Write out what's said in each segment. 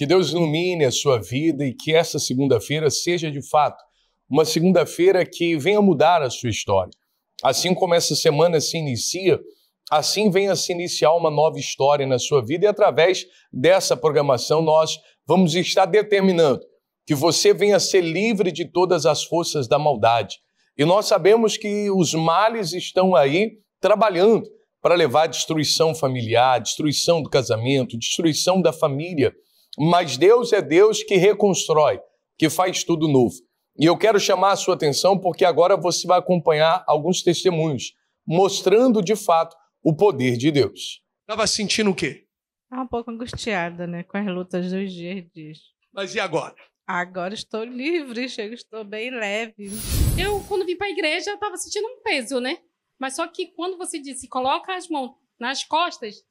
Que Deus ilumine a sua vida e que essa segunda-feira seja, de fato, uma segunda-feira que venha mudar a sua história. Assim como essa semana se inicia, assim venha se iniciar uma nova história na sua vida e através dessa programação nós vamos estar determinando que você venha ser livre de todas as forças da maldade. E nós sabemos que os males estão aí trabalhando para levar destruição familiar, destruição do casamento, destruição da família. Mas Deus é Deus que reconstrói, que faz tudo novo. E eu quero chamar a sua atenção porque agora você vai acompanhar alguns testemunhos mostrando de fato o poder de Deus. Estava sentindo o quê? Estava um pouco angustiada, né? Com as lutas dos dias. Mas e agora? Agora estou livre, estou bem leve. Eu, quando vim para a igreja, eu estava sentindo um peso, né? Mas só que quando você disse, coloca as mãos nas costas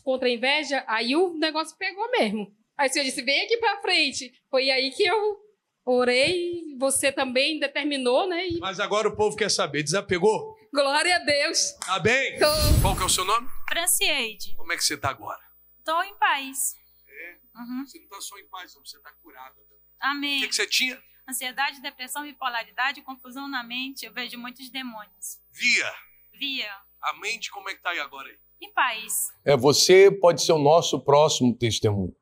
contra a inveja, aí o negócio pegou mesmo. Aí o Senhor disse, vem aqui para frente. Foi aí que eu orei, você também determinou, né? Mas agora o povo quer saber, desapegou? Glória a Deus. Tá bem? Qual que é o seu nome? Francieide. Como é que você está agora? Estou em paz. É? Uhum. Você não está só em paz, não, você está curada. Amém. O que você tinha? Ansiedade, depressão, bipolaridade, confusão na mente. Eu vejo muitos demônios. Via. A mente, como é que tá aí agora? Em paz. Você pode ser o nosso próximo testemunho.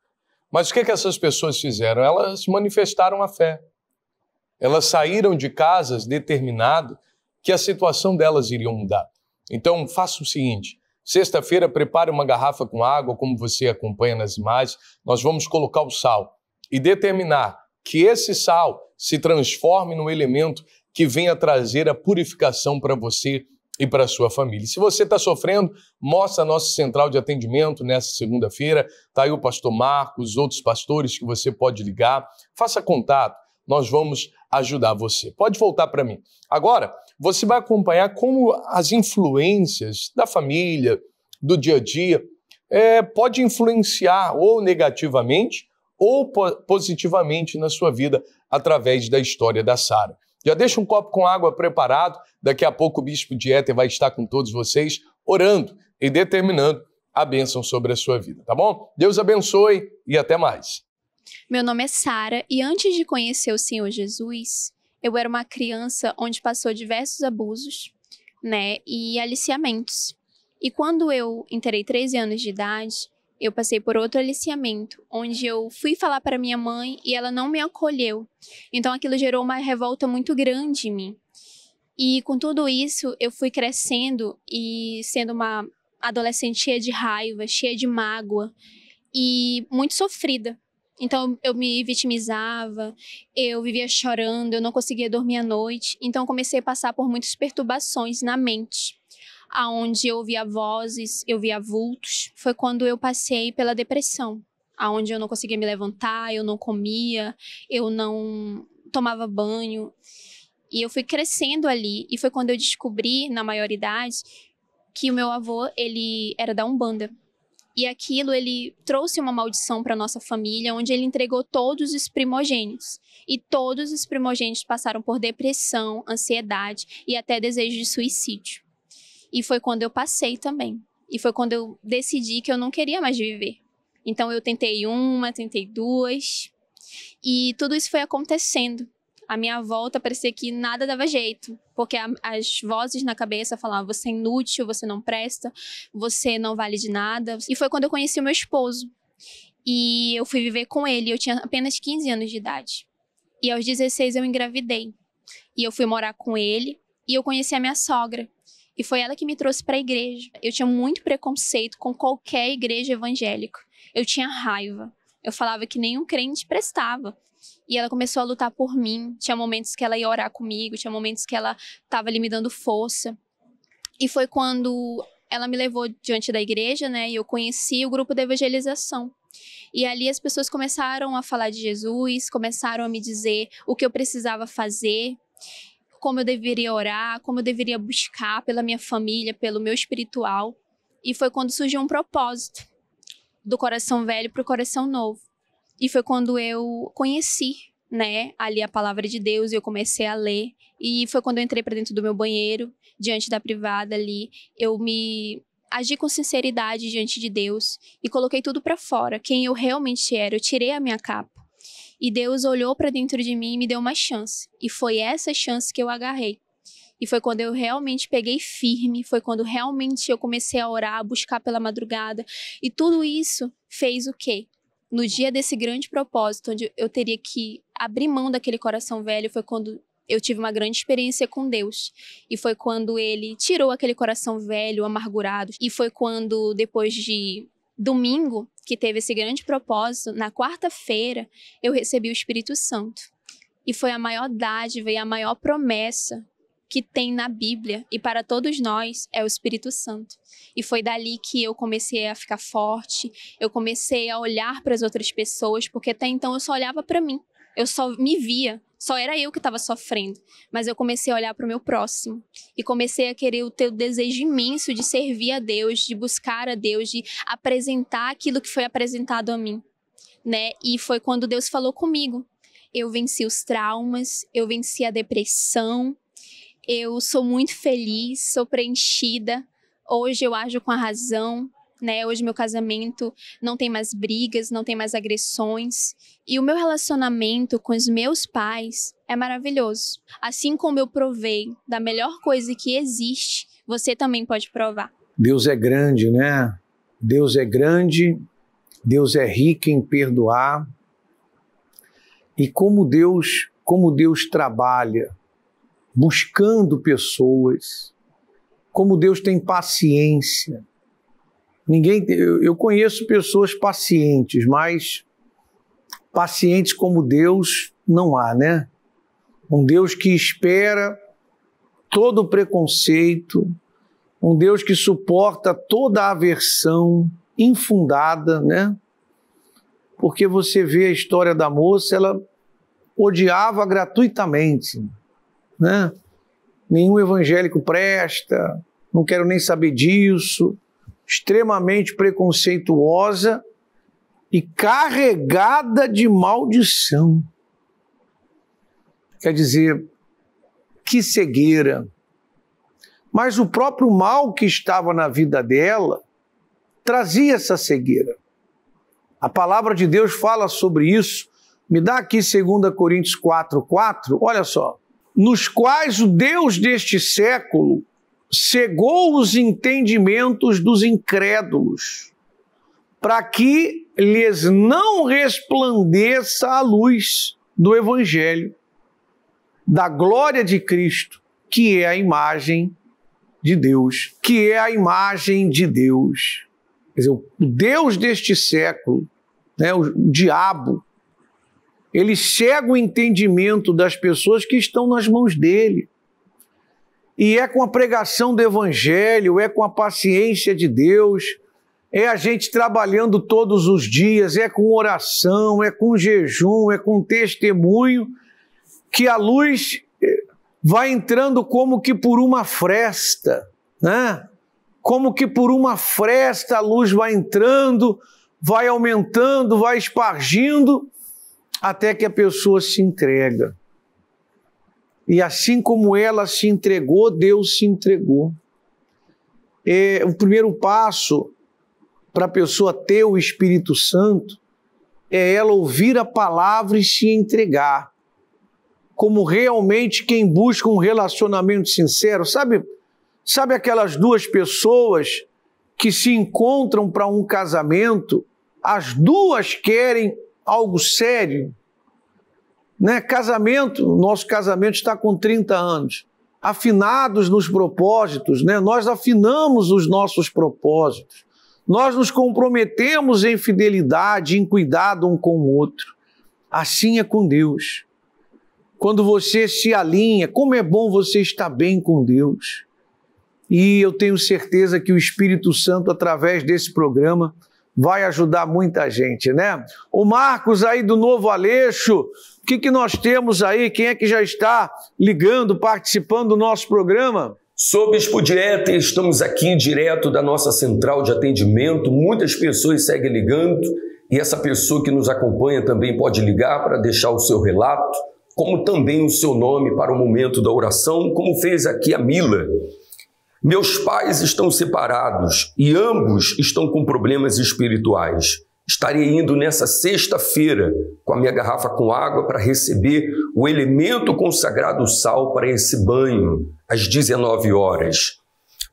Mas o que essas pessoas fizeram? Elas manifestaram a fé. Elas saíram de casas determinado que a situação delas iria mudar. Então, faça o seguinte. Sexta-feira, prepare uma garrafa com água, como você acompanha nas imagens. Nós vamos colocar o sal e determinar que esse sal se transforme num elemento que venha trazer a purificação para você e para a sua família. Se você está sofrendo, mostra a nossa central de atendimento nessa segunda-feira. Está aí o pastor Marcos, outros pastores que você pode ligar. Faça contato, nós vamos ajudar você. Pode voltar para mim. Agora, você vai acompanhar como as influências da família, do dia a dia, pode influenciar ou negativamente ou positivamente na sua vida através da história da Sara. Já deixa um copo com água preparado, daqui a pouco o Bispo de Éter vai estar com todos vocês, orando e determinando a bênção sobre a sua vida, tá bom? Deus abençoe e até mais. Meu nome é Sara e antes de conhecer o Senhor Jesus, eu era uma criança onde passou diversos abusos, né, e aliciamentos. E quando eu inteirei 13 anos de idade, eu passei por outro aliciamento, onde eu fui falar para minha mãe e ela não me acolheu. Então aquilo gerou uma revolta muito grande em mim. E com tudo isso, eu fui crescendo e sendo uma adolescente cheia de raiva, cheia de mágoa e muito sofrida. Então eu me vitimizava, eu vivia chorando, eu não conseguia dormir à noite. Então eu comecei a passar por muitas perturbações na mente, aonde eu via vozes, eu via vultos. Foi quando eu passei pela depressão, aonde eu não conseguia me levantar, eu não comia, eu não tomava banho. E eu fui crescendo ali, e foi quando eu descobri, na maioridade, que o meu avô, ele era da Umbanda. E aquilo, ele trouxe uma maldição para nossa família, onde ele entregou todos os primogênitos. E todos os primogênitos passaram por depressão, ansiedade e até desejo de suicídio. E foi quando eu passei também. E foi quando eu decidi que eu não queria mais viver. Então eu tentei uma, tentei duas. E tudo isso foi acontecendo. A minha volta parecia que nada dava jeito. Porque as vozes na cabeça falavam, você é inútil, você não presta, você não vale de nada. E foi quando eu conheci o meu esposo. E eu fui viver com ele. Eu tinha apenas 15 anos de idade. E aos 16 eu engravidei. E eu fui morar com ele. E eu conheci a minha sogra. E foi ela que me trouxe para a igreja. Eu tinha muito preconceito com qualquer igreja evangélica. Eu tinha raiva. Eu falava que nenhum crente prestava. E ela começou a lutar por mim. Tinha momentos que ela ia orar comigo, tinha momentos que ela estava ali me dando força. E foi quando ela me levou diante da igreja, né? E eu conheci o grupo de evangelização. E ali as pessoas começaram a falar de Jesus, começaram a me dizer o que eu precisava fazer, como eu deveria orar, como eu deveria buscar pela minha família, pelo meu espiritual. E foi quando surgiu um propósito, do coração velho para o coração novo. E foi quando eu conheci, né, ali a palavra de Deus e eu comecei a ler. E foi quando eu entrei para dentro do meu banheiro, diante da privada ali, eu me agi com sinceridade diante de Deus e coloquei tudo para fora, quem eu realmente era. Eu tirei a minha capa. E Deus olhou para dentro de mim e me deu uma chance. E foi essa chance que eu agarrei. E foi quando eu realmente peguei firme, foi quando realmente eu comecei a orar, a buscar pela madrugada. E tudo isso fez o quê? No dia desse grande propósito, onde eu teria que abrir mão daquele coração velho, foi quando eu tive uma grande experiência com Deus. E foi quando Ele tirou aquele coração velho, amargurado. E foi quando, depois de domingo, que teve esse grande propósito, na quarta-feira, eu recebi o Espírito Santo. E foi a maior dádiva e a maior promessa que tem na Bíblia, e para todos nós, é o Espírito Santo. E foi dali que eu comecei a ficar forte, eu comecei a olhar para as outras pessoas, porque até então eu só olhava para mim, eu só me via, só era eu que estava sofrendo. Mas eu comecei a olhar para o meu próximo, e comecei a querer ter o desejo imenso de servir a Deus, de buscar a Deus, de apresentar aquilo que foi apresentado a mim, né? E foi quando Deus falou comigo. Eu venci os traumas, eu venci a depressão, eu sou muito feliz, sou preenchida. Hoje eu ajo com a razão, né? Hoje meu casamento não tem mais brigas, não tem mais agressões. E o meu relacionamento com os meus pais é maravilhoso. Assim como eu provei da melhor coisa que existe, você também pode provar. Deus é grande, né? Deus é grande, Deus é rico em perdoar. E como Deus trabalha buscando pessoas, como Deus tem paciência. Eu conheço pessoas pacientes, mas pacientes como Deus não há, né? Um Deus que espera todo o preconceito, um Deus que suporta toda a aversão infundada, né? Porque você vê a história da moça, ela odiava gratuitamente, né? Nenhum evangélico presta, não quero nem saber disso, extremamente preconceituosa e carregada de maldição. Quer dizer, que cegueira. Mas o próprio mal que estava na vida dela trazia essa cegueira. A palavra de Deus fala sobre isso. Me dá aqui 2 Coríntios 4:4, olha só. Nos quais o Deus deste século cegou os entendimentos dos incrédulos, para que lhes não resplandeça a luz do Evangelho, da glória de Cristo, que é a imagem de Deus. Que é a imagem de Deus. Quer dizer, o Deus deste século, né, o diabo, ele cega o entendimento das pessoas que estão nas mãos dele. E é com a pregação do Evangelho, é com a paciência de Deus, é a gente trabalhando todos os dias, é com oração, é com jejum, é com testemunho, que a luz vai entrando como que por uma fresta, né? Como que por uma fresta a luz vai entrando, vai aumentando, vai espargindo, até que a pessoa se entrega. E assim como ela se entregou, Deus se entregou. O primeiro passo para a pessoa ter o Espírito Santo é ela ouvir a palavra e se entregar. Como realmente quem busca um relacionamento sincero. Sabe aquelas duas pessoas que se encontram para um casamento, as duas querem algo sério, né? Nosso casamento está com 30 anos, afinados nos propósitos, né? Nós afinamos os nossos propósitos, nós nos comprometemos em fidelidade, em cuidado um com o outro. Assim é com Deus. Quando você se alinha, como é bom você estar bem com Deus. E eu tenho certeza que o Espírito Santo, através desse programa, vai ajudar muita gente, né? O Marcos aí do Novo Aleixo, o que nós temos aí? Quem é que já está ligando, participando do nosso programa? Sou Bispo Dieta e estamos aqui direto da nossa central de atendimento. Muitas pessoas seguem ligando e essa pessoa que nos acompanha também pode ligar para deixar o seu relato, como também o seu nome para o momento da oração, como fez aqui a Mila. Meus pais estão separados e ambos estão com problemas espirituais. Estarei indo nessa sexta-feira com a minha garrafa com água para receber o elemento consagrado sal para esse banho, às 19 horas.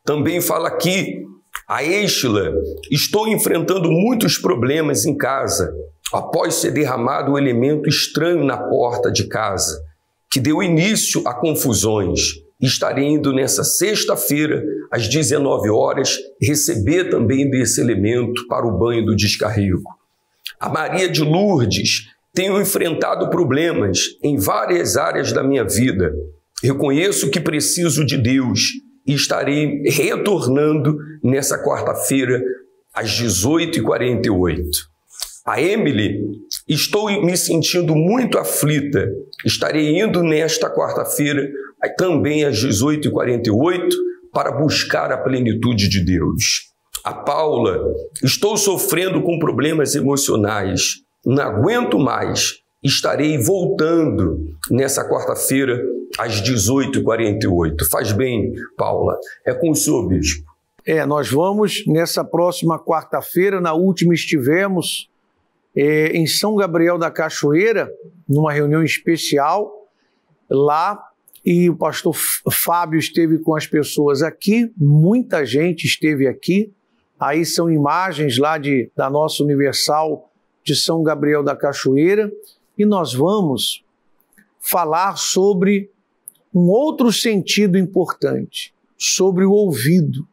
Também fala aqui, a Estila, estou enfrentando muitos problemas em casa, após ser derramado o elemento estranho na porta de casa, que deu início a confusões. Estarei indo nessa sexta-feira, às 19 horas, receber também desse elemento para o banho do descarrego. A Maria de Lourdes, tenho enfrentado problemas em várias áreas da minha vida. Reconheço que preciso de Deus e estarei retornando nessa quarta-feira, às 18h48. A Emily, estou me sentindo muito aflita. Estarei indo nesta quarta-feira, também às 18h48, para buscar a plenitude de Deus. A Paula, estou sofrendo com problemas emocionais. Não aguento mais. Estarei voltando nessa quarta-feira, às 18h48. Faz bem, Paula. É com o senhor, bispo. Nós vamos nessa próxima quarta-feira. Na última estivemos em São Gabriel da Cachoeira, numa reunião especial lá, e o pastor Fábio esteve com as pessoas aqui, muita gente esteve aqui. Aí são imagens lá da nossa Universal de São Gabriel da Cachoeira, e nós vamos falar sobre um outro sentido importante, sobre o ouvido.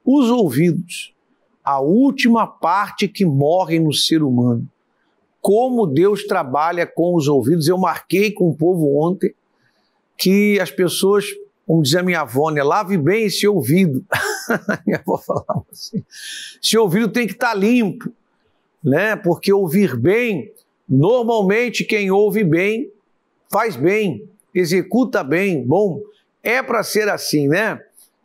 Os ouvidos, a última parte que morre no ser humano. Como Deus trabalha com os ouvidos. Eu marquei com o povo ontem que as pessoas, como dizia a minha avó, né, lave bem esse ouvido. Minha avó falava assim, esse ouvido tem que estar limpo, né? Porque ouvir bem, normalmente quem ouve bem, faz bem, executa bem. Bom, é para ser assim, né?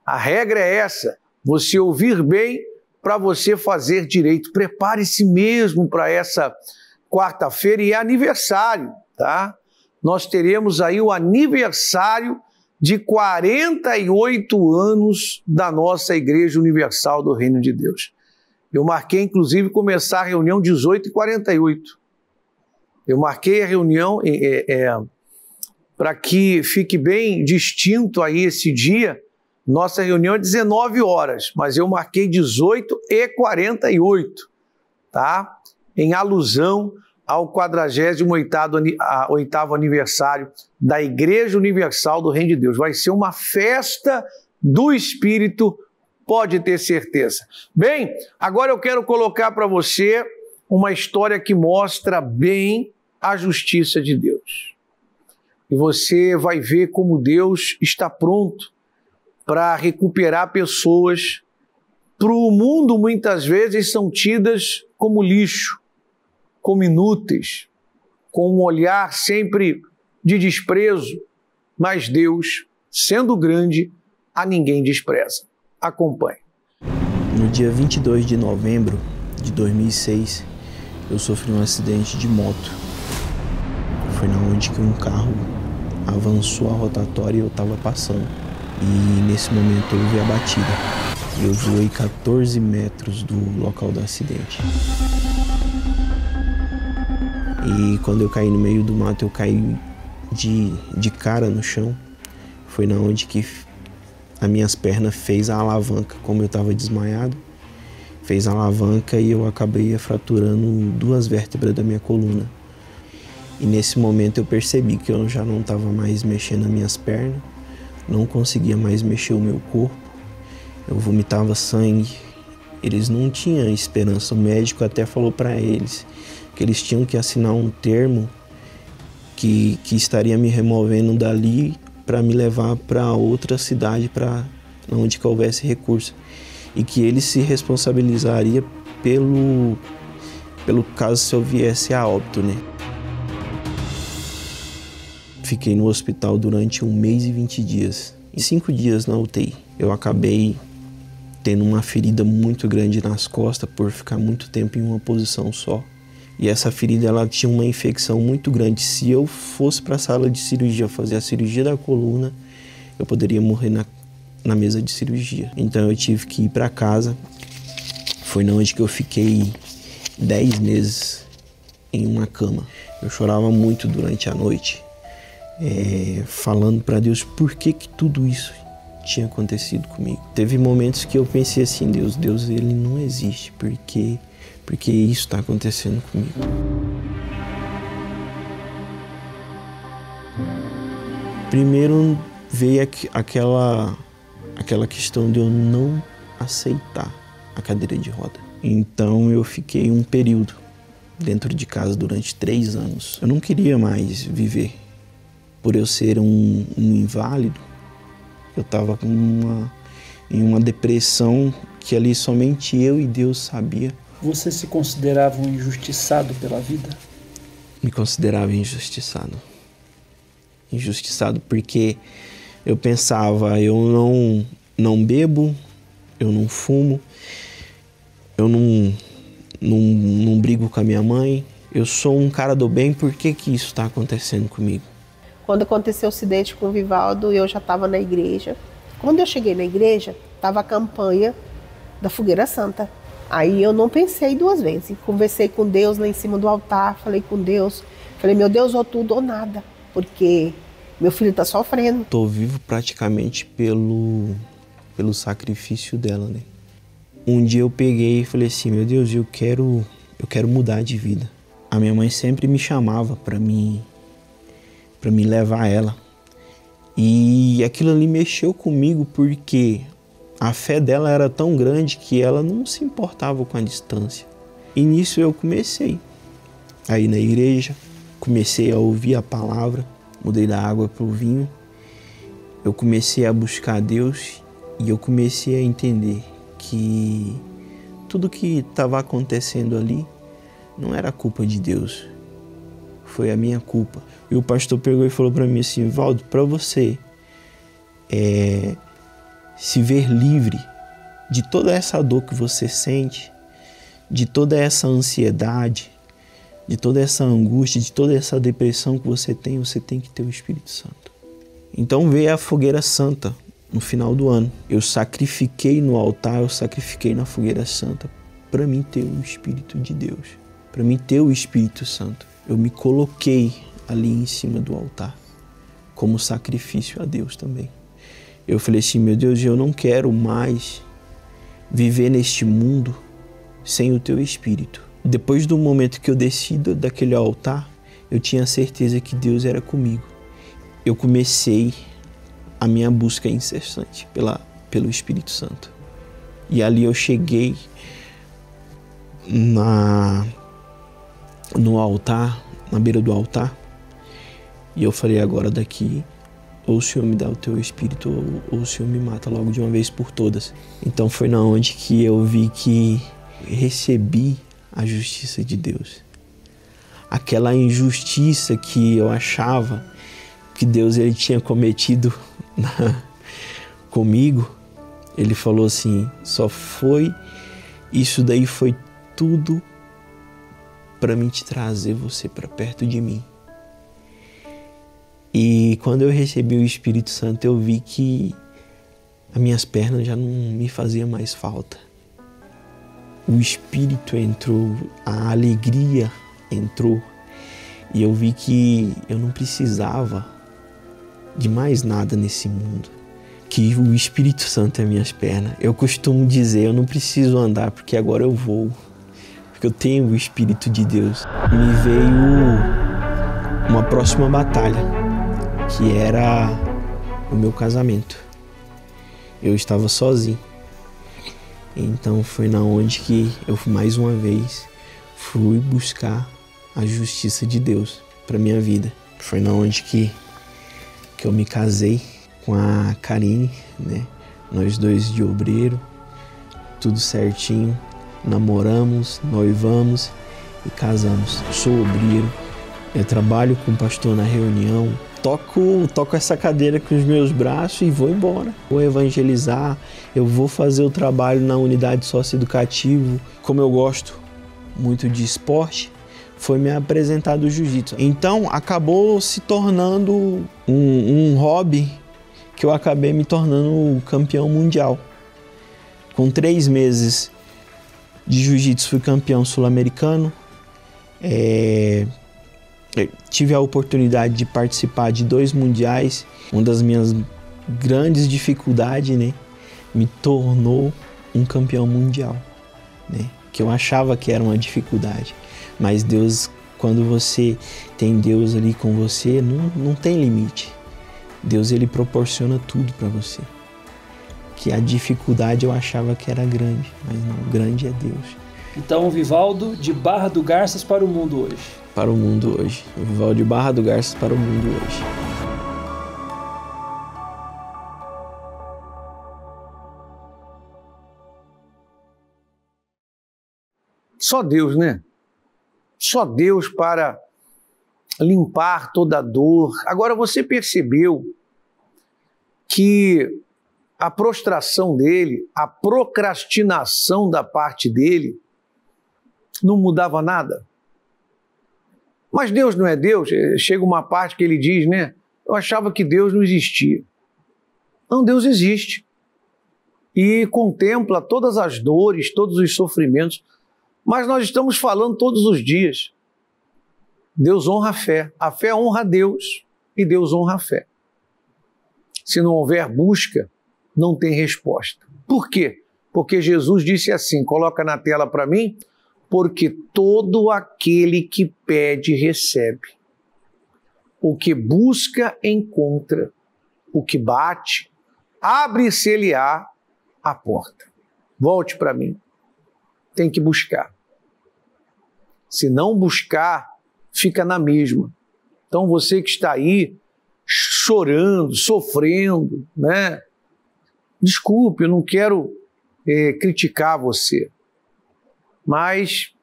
A regra é essa, você ouvir bem para você fazer direito. Prepare-se mesmo para essa quarta-feira, e é aniversário, tá? Nós teremos aí o aniversário de 48 anos da nossa Igreja Universal do Reino de Deus. Eu marquei, inclusive, começar a reunião 18h48. Eu marquei a reunião para que fique bem distinto aí esse dia. Nossa reunião é 19 horas, mas eu marquei 18h48, tá? Em alusão ao 48º aniversário da Igreja Universal do Reino de Deus. Vai ser uma festa do Espírito, pode ter certeza. Bem, agora eu quero colocar para você uma história que mostra bem a justiça de Deus. E você vai ver como Deus está pronto para recuperar pessoas. Para o mundo, muitas vezes, são tidas como lixo, como inúteis, com um olhar sempre de desprezo, mas Deus, sendo grande, a ninguém despreza. Acompanhe. No dia 22 de novembro de 2006, eu sofri um acidente de moto. Foi na onde que um carro avançou a rotatória e eu estava passando. E nesse momento houve a batida. Eu voei 14 metros do local do acidente. E quando eu caí no meio do mato, eu caí de cara no chão. Foi na onde que as minhas pernas fez a alavanca, como eu estava desmaiado. Fez a alavanca e eu acabei fraturando 2 vértebras da minha coluna. E nesse momento eu percebi que eu já não estava mais mexendo as minhas pernas, não conseguia mais mexer o meu corpo. Eu vomitava sangue. Eles não tinham esperança. O médico até falou para eles que eles tinham que assinar um termo que estaria me removendo dali para me levar para outra cidade, para onde que houvesse recurso. E que ele se responsabilizaria pelo caso se eu viesse a óbito, né? Fiquei no hospital durante 1 mês e 20 dias. E 5 dias na UTI. Eu acabei tendo uma ferida muito grande nas costas por ficar muito tempo em uma posição só. E essa ferida, ela tinha uma infecção muito grande. Se eu fosse para a sala de cirurgia fazer a cirurgia da coluna, eu poderia morrer na mesa de cirurgia. Então eu tive que ir para casa. Foi onde que eu fiquei 10 meses em uma cama. Eu chorava muito durante a noite, falando para Deus por que tudo isso tinha acontecido comigo. Teve momentos que eu pensei assim, Deus ele não existe, porque isso está acontecendo comigo. Primeiro veio aquela questão de eu não aceitar a cadeira de roda. Então eu fiquei um período dentro de casa durante 3 anos. Eu não queria mais viver. Por eu ser um inválido, eu estava em uma depressão que ali somente eu e Deus sabia. Você se considerava um injustiçado pela vida? Me considerava injustiçado. Injustiçado porque eu pensava, eu não bebo, eu não fumo, eu não brigo com a minha mãe, eu sou um cara do bem, por que isso está acontecendo comigo? Quando aconteceu o acidente com o Vivaldo, eu já estava na igreja. Quando eu cheguei na igreja, estava a campanha da Fogueira Santa. Aí eu não pensei 2 vezes. Conversei com Deus lá em cima do altar, falei com Deus. Falei, meu Deus, ou tudo ou nada, porque meu filho está sofrendo. Estou vivo praticamente pelo sacrifício dela, né? Um dia eu peguei e falei assim, meu Deus, eu quero mudar de vida. A minha mãe sempre me chamava para me levar ela. E aquilo ali mexeu comigo porque a fé dela era tão grande que ela não se importava com a distância. E nisso eu comecei a ir na igreja, comecei a ouvir a palavra, mudei da água para o vinho. Eu comecei a buscar Deus e eu comecei a entender que tudo que estava acontecendo ali não era culpa de Deus, foi a minha culpa. E o pastor pegou e falou para mim assim, Valdo, para você se ver livre de toda essa dor que você sente, de toda essa ansiedade, de toda essa angústia, de toda essa depressão que você tem que ter o Espírito Santo. Então veio a Fogueira Santa no final do ano. Eu sacrifiquei no altar, eu sacrifiquei na Fogueira Santa para mim ter o Espírito de Deus, para mim ter o Espírito Santo. Eu me coloquei ali em cima do altar como sacrifício a Deus também. Eu falei assim, meu Deus, eu não quero mais viver neste mundo sem o teu Espírito. Depois do momento que eu desci daquele altar, eu tinha certeza que Deus era comigo. Eu comecei a minha busca incessante pelo Espírito Santo. E ali eu cheguei no altar, na beira do altar, e eu falei, agora daqui, ou o Senhor me dá o teu Espírito, ou o Senhor me mata logo de uma vez por todas. Então foi na onde que eu vi que recebi a justiça de Deus. Aquela injustiça que eu achava que Deus ele tinha cometido comigo, ele falou assim, isso daí foi tudo para mim te trazer você para perto de mim. E quando eu recebi o Espírito Santo, eu vi que as minhas pernas já não me faziam mais falta. O Espírito entrou, a alegria entrou, e eu vi que eu não precisava de mais nada nesse mundo, que o Espírito Santo é minhas pernas. Eu costumo dizer, eu não preciso andar porque agora eu vou, porque eu tenho o Espírito de Deus. Me veio uma próxima batalha, que era o meu casamento. Eu estava sozinho. Então foi na onde que eu mais uma vez fui buscar a justiça de Deus para minha vida. Foi na onde que eu me casei com a Karine, né? Nós dois de obreiro, tudo certinho, namoramos, noivamos e casamos. Sou obreiro, eu trabalho com o pastor na reunião, toco essa cadeira com os meus braços e vou embora. Vou evangelizar, eu vou fazer o trabalho na unidade socioeducativa. Como eu gosto muito de esporte, foi me apresentado o jiu-jitsu. Então acabou se tornando um hobby que eu acabei me tornando campeão mundial. Com 3 meses de jiu-jitsu fui campeão sul-americano. Tive a oportunidade de participar de 2 mundiais. Uma das minhas grandes dificuldades, né, me tornou um campeão mundial, né, que eu achava que era uma dificuldade. Mas Deus, quando você tem Deus ali com você, não tem limite. Deus, ele proporciona tudo para você. Que a dificuldade eu achava que era grande, mas não, grande é Deus. Então, o Vivaldo de Barra do Garças para o mundo hoje. Para o mundo hoje. O Vivaldo de Barra do Garças para o mundo hoje. Só Deus, né? Só Deus para limpar toda a dor. Agora, você percebeu que a prostração dele, a procrastinação da parte dele, não mudava nada? Mas Deus não é Deus? Chega uma parte que ele diz, né? Eu achava que Deus não existia. Não, Deus existe. E contempla todas as dores, todos os sofrimentos. Mas nós estamos falando todos os dias. Deus honra a fé honra a Deus e Deus honra a fé. Se não houver busca, não tem resposta. Por quê? Porque Jesus disse assim, coloca na tela para mim, porque todo aquele que pede, recebe. O que busca, encontra. O que bate, abre-se-lhe-á a porta. Volte para mim. Tem que buscar. Se não buscar, fica na mesma. Então você que está aí chorando, sofrendo, né? Desculpe, eu não quero criticar você. Mas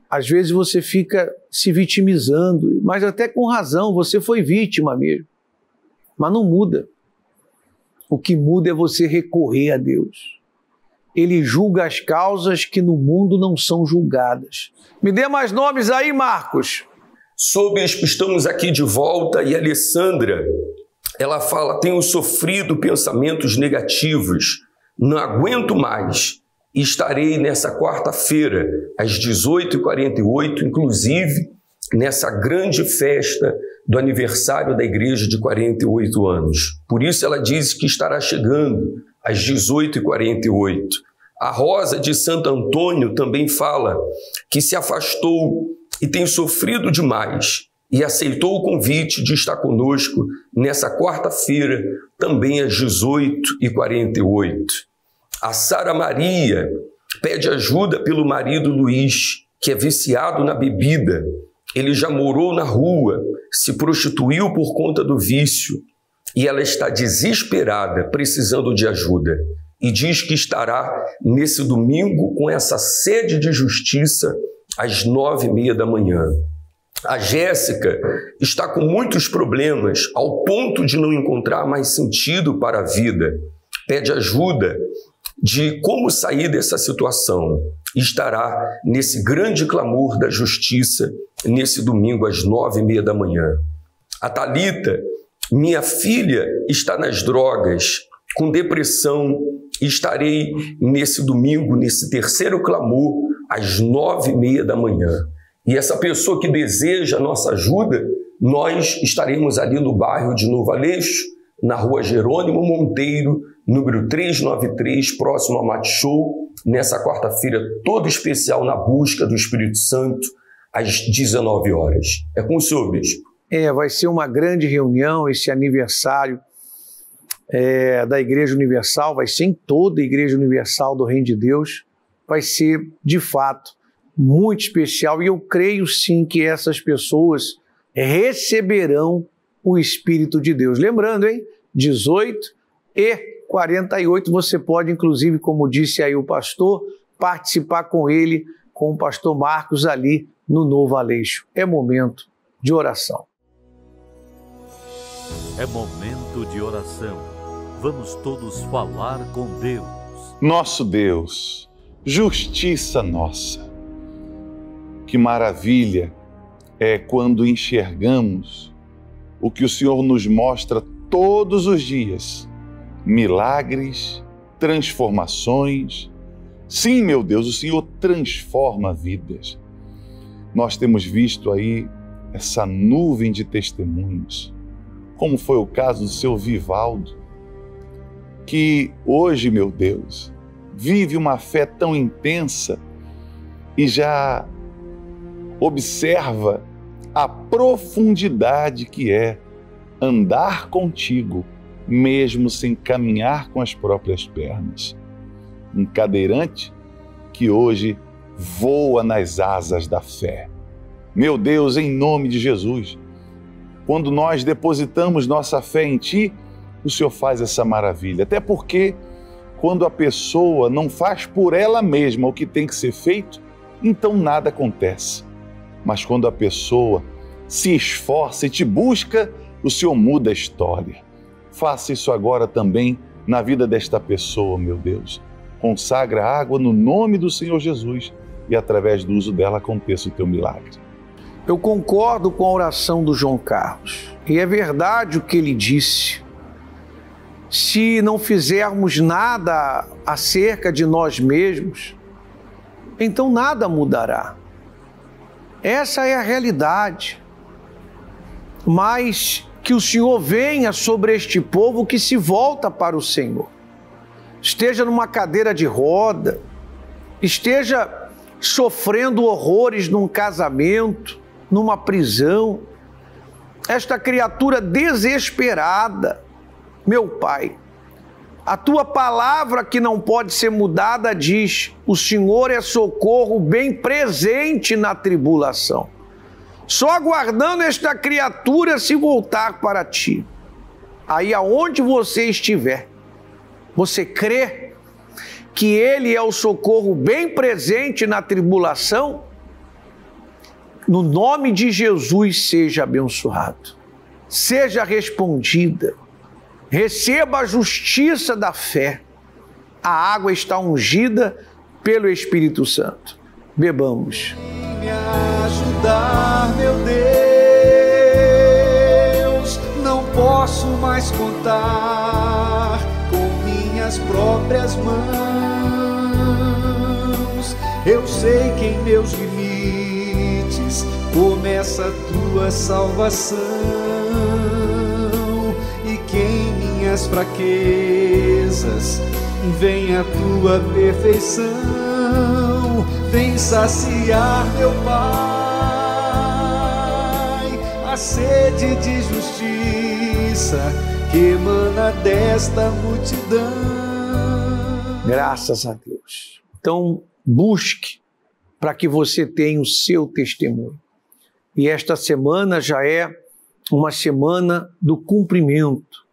às vezes você fica se vitimizando, mas até com razão, você foi vítima mesmo. Mas não muda. O que muda é você recorrer a Deus. Ele julga as causas que no mundo não são julgadas. Me dê mais nomes aí, Marcos. Bispo, estamos aqui de volta e a Alessandra, ela fala, tenho sofrido pensamentos negativos, não aguento mais. Estarei nessa quarta-feira, às 18h48, inclusive nessa grande festa do aniversário da igreja de 48 anos. Por isso ela diz que estará chegando às 18h48. A Rosa de Santo Antônio também fala que se afastou e tem sofrido demais e aceitou o convite de estar conosco nessa quarta-feira, também às 18h48. A Sara Maria pede ajuda pelo marido Luiz, que é viciado na bebida. Ele já morou na rua, se prostituiu por conta do vício e ela está desesperada, precisando de ajuda. E diz que estará nesse domingo com essa sede de justiça às 9h30 da manhã. A Jéssica está com muitos problemas ao ponto de não encontrar mais sentido para a vida. Pede ajuda de como sair dessa situação. Estará nesse grande clamor da justiça nesse domingo às 9h30 da manhã. A Thalita, minha filha está nas drogas, com depressão. Estarei nesse domingo, nesse terceiro clamor, às 9h30 da manhã. E essa pessoa que deseja a nossa ajuda, nós estaremos ali no bairro de Novo Aleixo, na rua Jerônimo Monteiro, número 393, próximo a Mate Show, nessa quarta-feira toda especial na busca do Espírito Santo, às 19h. É com o senhor, bispo. Vai ser uma grande reunião, esse aniversário da Igreja Universal, vai ser em toda a Igreja Universal do Reino de Deus, vai ser, de fato, muito especial e eu creio sim que essas pessoas receberão o Espírito de Deus. Lembrando, 18h48, você pode, inclusive, como disse aí o pastor, participar com ele, com o pastor Marcos ali no Novo Aleixo. É momento de oração. É momento de oração. Vamos todos falar com Deus. Nosso Deus, justiça nossa. Que maravilha é quando enxergamos o que o Senhor nos mostra todos os dias milagres, transformações. Sim, meu Deus, o Senhor transforma vidas. Nós temos visto aí essa nuvem de testemunhos, como foi o caso do seu Vivaldo, que hoje, meu Deus, vive uma fé tão intensa e já observa a profundidade que é andar contigo, mesmo sem caminhar com as próprias pernas. Um cadeirante que hoje voa nas asas da fé. Meu Deus, em nome de Jesus, quando nós depositamos nossa fé em Ti, o Senhor faz essa maravilha. Até porque, quando a pessoa não faz por ela mesma o que tem que ser feito, então nada acontece. Mas quando a pessoa se esforça e te busca, o Senhor muda a história. Faça isso agora também na vida desta pessoa, meu Deus. Consagra a água no nome do Senhor Jesus e através do uso dela aconteça o teu milagre. Eu concordo com a oração do João Carlos. E é verdade o que ele disse. Se não fizermos nada acerca de nós mesmos, então nada mudará. Essa é a realidade. Mas que o Senhor venha sobre este povo que se volta para o Senhor. Esteja numa cadeira de roda, esteja sofrendo horrores num casamento, numa prisão. Esta criatura desesperada, meu Pai, a Tua palavra que não pode ser mudada diz: o Senhor é socorro bem presente na tribulação. Só aguardando esta criatura se voltar para Ti. Aí aonde você estiver, você crê que Ele é o socorro bem presente na tribulação? No nome de Jesus, seja abençoado, seja respondida, receba a justiça da fé. A água está ungida pelo Espírito Santo. Bebamos. Me ajudar, meu Deus, não posso mais contar com minhas próprias mãos. Eu sei que em meus limites começa a Tua salvação e que em minhas fraquezas vem a Tua perfeição. Vem saciar, meu Pai, a sede de justiça que emana desta multidão. Graças a Deus. Então, busque para que você tenha o seu testemunho. E esta semana já é uma semana do cumprimento,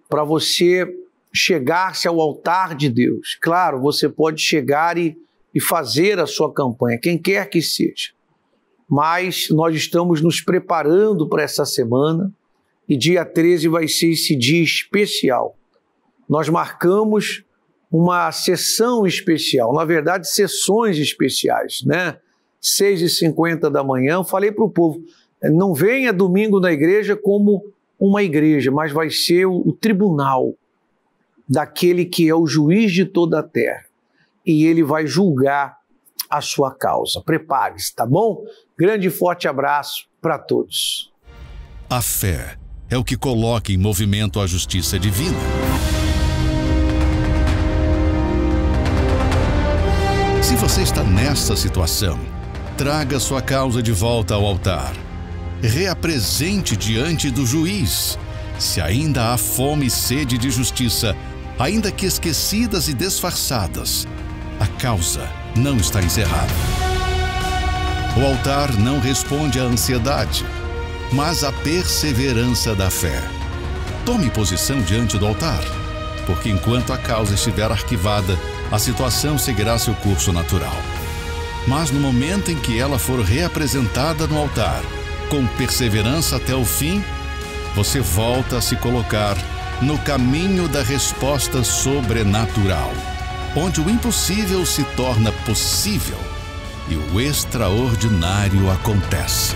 para você chegar-se ao altar de Deus. Claro, você pode chegar e fazer a sua campanha, quem quer que seja. Mas nós estamos nos preparando para essa semana e dia 13 vai ser esse dia especial. Nós marcamos uma sessão especial, na verdade, sessões especiais, né? 6h50 da manhã, eu falei para o povo, não venha domingo na igreja como uma igreja, mas vai ser o tribunal daquele que é o juiz de toda a terra. E ele vai julgar a sua causa. Prepare-se, tá bom? Grande e forte abraço para todos. A fé é o que coloca em movimento a justiça divina. Se você está nessa situação, traga sua causa de volta ao altar. Reapresente diante do juiz. Se ainda há fome e sede de justiça, ainda que esquecidas e disfarçadas, a causa não está encerrada. O altar não responde à ansiedade, mas à perseverança da fé. Tome posição diante do altar, porque enquanto a causa estiver arquivada, a situação seguirá seu curso natural. Mas no momento em que ela for reapresentada no altar, com perseverança até o fim, você volta a se colocar no caminho da resposta sobrenatural, onde o impossível se torna possível e o extraordinário acontece.